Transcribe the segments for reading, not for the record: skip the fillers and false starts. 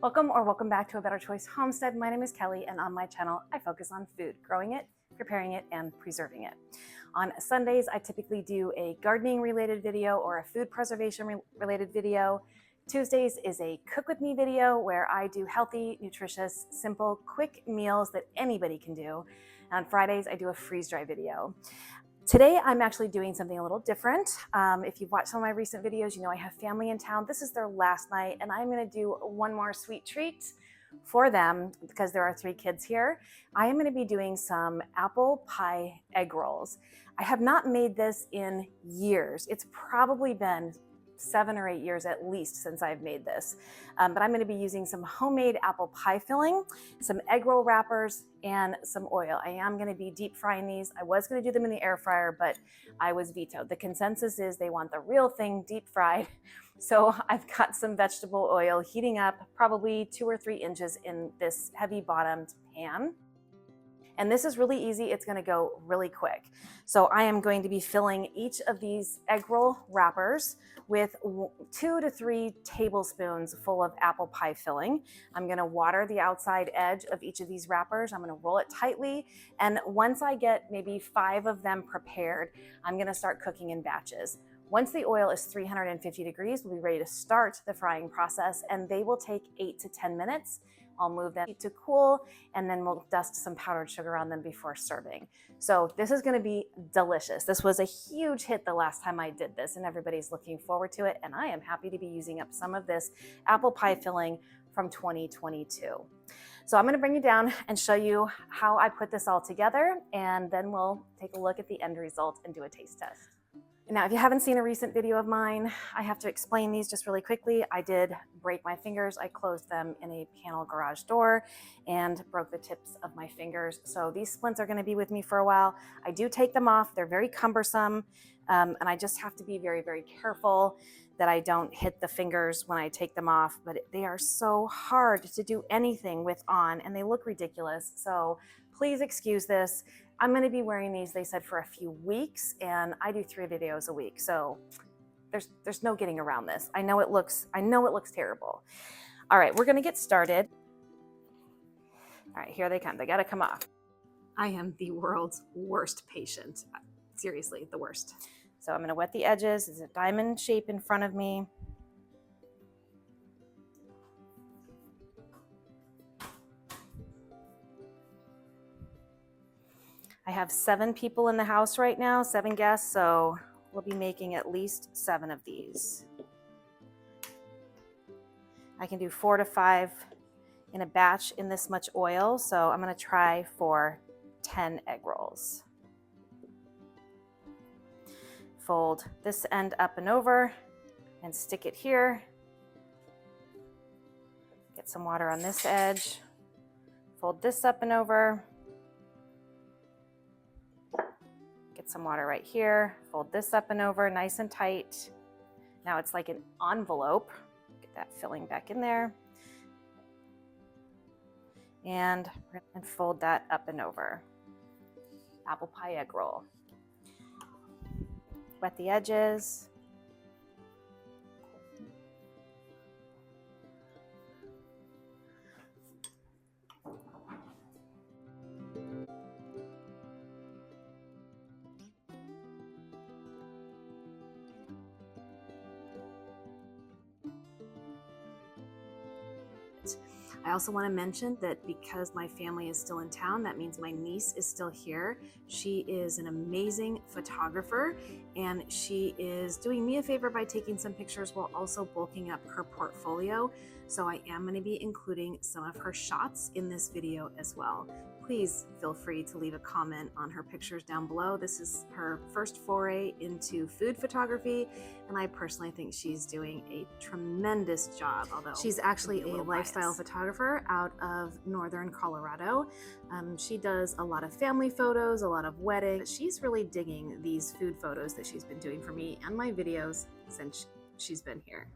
Welcome back to A Better Choice Homestead. My name is Kelly, and on my channel, I focus on food, growing it, preparing it, and preserving it. On Sundays, I typically do a gardening related video or a food preservation related video. Tuesdays is a cook with me video where I do healthy, nutritious, simple, quick meals that anybody can do. And on Fridays, I do a freeze dry video. Today, I'm actually doing something a little different. If you've watched some of my recent videos, you know I have family in town. This is their last night, and I'm gonna do one more sweet treat for them because there are 3 kids here. I am gonna be doing some apple pie egg rolls. I have not made this in years. It's probably been 7 or 8 years at least since I've made this. But I'm gonna be using some homemade apple pie filling, some egg roll wrappers, and some oil. I am gonna be deep frying these. I was gonna do them in the air fryer, but I was vetoed. The consensus is they want the real thing deep fried. So I've got some vegetable oil heating up probably 2 or 3 inches in this heavy bottomed pan. And this is really easy. It's gonna go really quick. So I am going to be filling each of these egg roll wrappers with 2 to 3 tablespoons full of apple pie filling. I'm gonna water the outside edge of each of these wrappers. I'm gonna roll it tightly. And once I get maybe 5 of them prepared, I'm gonna start cooking in batches. Once the oil is 350 degrees, we'll be ready to start the frying process, and they will take 8 to 10 minutes. I'll move them to cool, and then we'll dust some powdered sugar on them before serving. So this is gonna be delicious. This was a huge hit the last time I did this, and everybody's looking forward to it, and I am happy to be using up some of this apple pie filling from 2022. So I'm gonna bring you down and show you how I put this all together, and then we'll take a look at the end result and do a taste test. Now, if you haven't seen a recent video of mine, I have to explain these just really quickly. I did break my fingers. I closed them in a panel garage door and broke the tips of my fingers. So these splints are gonna be with me for a while. I do take them off. They're very cumbersome. And I just have to be very, very careful that I don't hit the fingers when I take them off, but they are so hard to do anything with on, and they look ridiculous. So please excuse this. I'm gonna be wearing these, they said, for a few weeks, and I do 3 videos a week. So there's no getting around this. I know it looks terrible. All right, we're gonna get started. All right, here they come. They gotta come off. I am the world's worst patient. Seriously, the worst. So I'm gonna wet the edges. It's a diamond shape in front of me. I have 7 people in the house right now, 7 guests, so we'll be making at least 7 of these. I can do 4 to 5 in a batch in this much oil, so I'm gonna try for 10 egg rolls. Fold this end up and over and stick it here. Get some water on this edge. Fold this up and over. Get some water right here. Fold this up and over, nice and tight. Now it's like an envelope. Get that filling back in there. And fold that up and over. Apple pie egg roll. Wet the edges. I also want to mention that because my family is still in town, that means my niece is still here. She is an amazing photographer, and she is doing me a favor by taking some pictures while also bulking up her portfolio. So I am going to be including some of her shots in this video as well. Please feel free to leave a comment on her pictures down below. This is her first foray into food photography, and I personally think she's doing a tremendous job, although she's actually a lifestyle photographer out of northern Colorado. She does a lot of family photos, a lot of weddings. She's really digging these food photos that she's been doing for me and my videos since she's been here.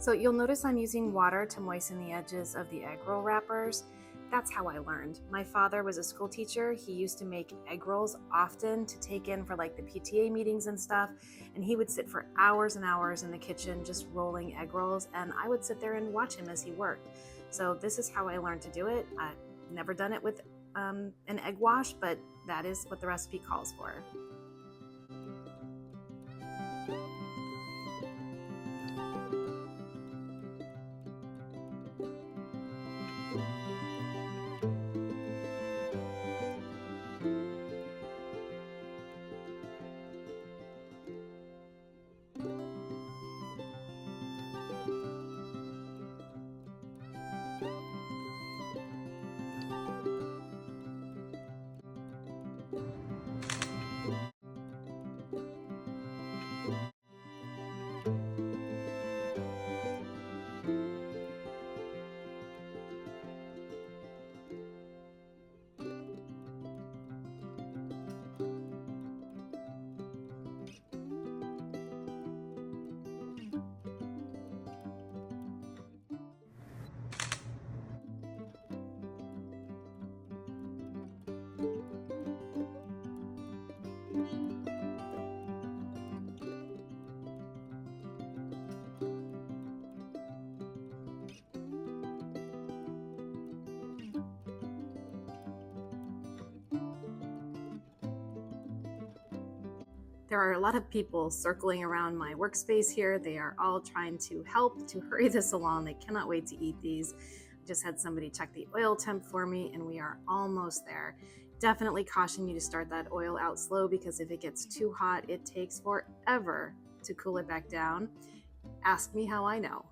So you'll notice I'm using water to moisten the edges of the egg roll wrappers. That's how I learned. My father was a school teacher. He used to make egg rolls often to take in for like the PTA meetings and stuff. And he would sit for hours and hours in the kitchen just rolling egg rolls. And I would sit there and watch him as he worked. So this is how I learned to do it. I've never done it with an egg wash, but that is what the recipe calls for. There are a lot of people circling around my workspace here. They are all trying to help to hurry this along. They cannot wait to eat these. I just had somebody check the oil temp for me and we are almost there. Definitely caution you to start that oil out slow because if it gets too hot, it takes forever to cool it back down. Ask me how I know.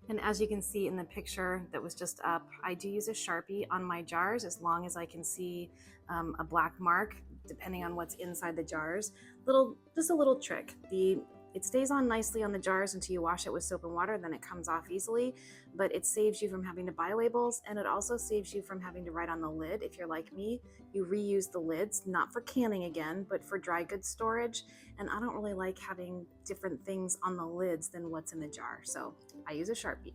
And as you can see in the picture that was just up, I do use a Sharpie on my jars as long as I can see a black mark, depending on what's inside the jars. Just a little trick. It stays on nicely on the jars until you wash it with soap and water, then it comes off easily, but it saves you from having to buy labels, and it also saves you from having to write on the lid. If you're like me, you reuse the lids, not for canning again, but for dry goods storage, and I don't really like having different things on the lids than what's in the jar, so I use a Sharpie.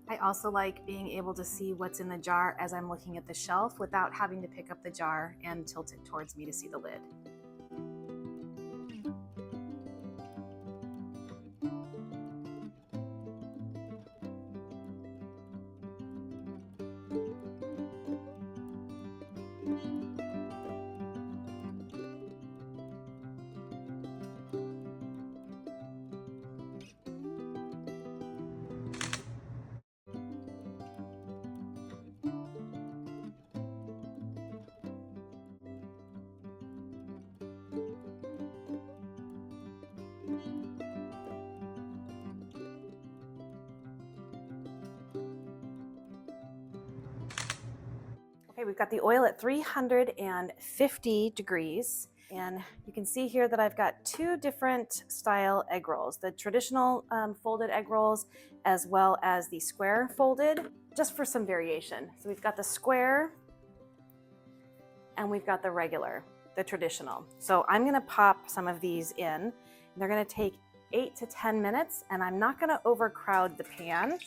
I also like being able to see what's in the jar as I'm looking at the shelf without having to pick up the jar and tilt it towards me to see the lid. Okay, we've got the oil at 350 degrees. And you can see here that I've got two different style egg rolls, the traditional folded egg rolls, as well as the square folded, just for some variation. So we've got the square and we've got the regular, the traditional. So I'm gonna pop some of these in. They're gonna take 8 to 10 minutes, and I'm not gonna overcrowd the pan.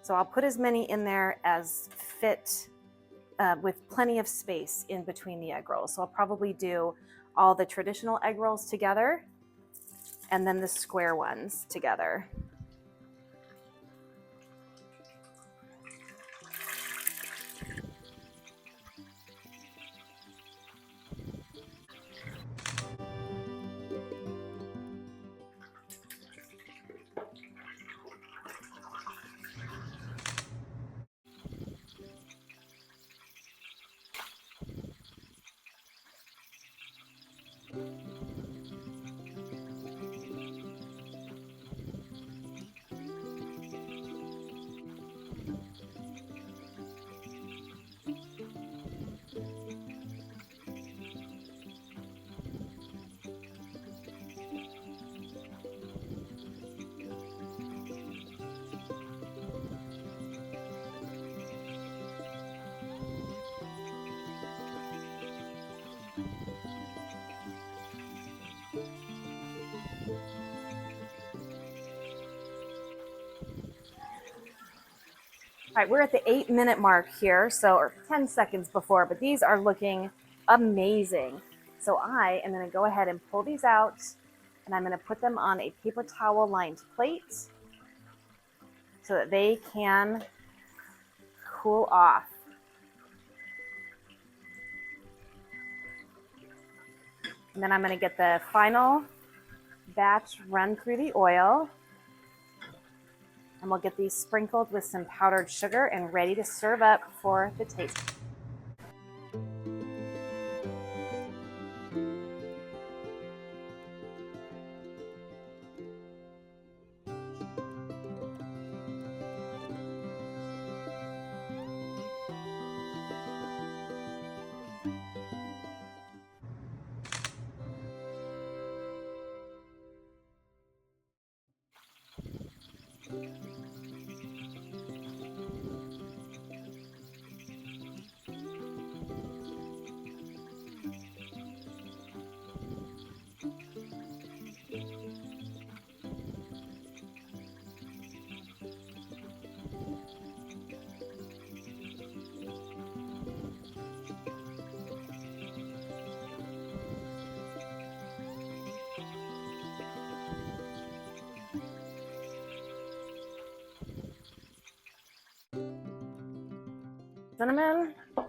So I'll put as many in there as fit with plenty of space in between the egg rolls. So I'll probably do all the traditional egg rolls together and then the square ones together. All right, we're at the 8-minute mark here, so or 10 seconds before, but these are looking amazing. So I am going to go ahead and pull these out, and I'm going to put them on a paper towel lined plate so that they can cool off. And then I'm going to get the final batch run through the oil. And we'll get these sprinkled with some powdered sugar and ready to serve up for the taste. Cinnamon, a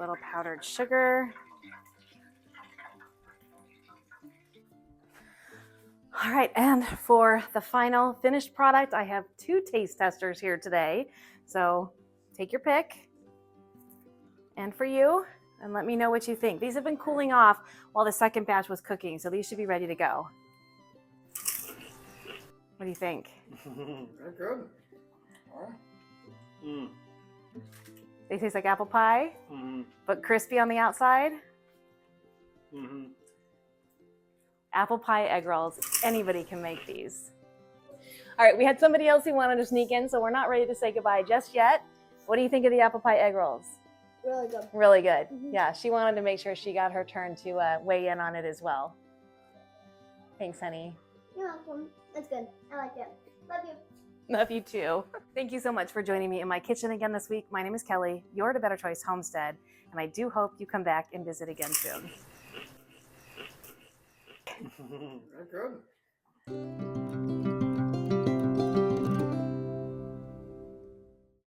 little powdered sugar. All right, and for the final finished product, I have 2 taste testers here today. So take your pick. And for you, and let me know what you think. These have been cooling off while the second batch was cooking, so these should be ready to go. What do you think? They're good. Mm. They taste like apple pie, but crispy on the outside. Apple pie egg rolls. Anybody can make these. All right, we had somebody else who wanted to sneak in, so we're not ready to say goodbye just yet. What do you think of the apple pie egg rolls? Really good. Really good. Yeah, she wanted to make sure she got her turn to weigh in on it as well. Thanks, honey. You're welcome. It's good. I like it. Love you. Love you too. Thank you so much for joining me in my kitchen again this week. My name is Kelly. You're the Better Choice Homestead, and I do hope you come back and visit again soon. They're good.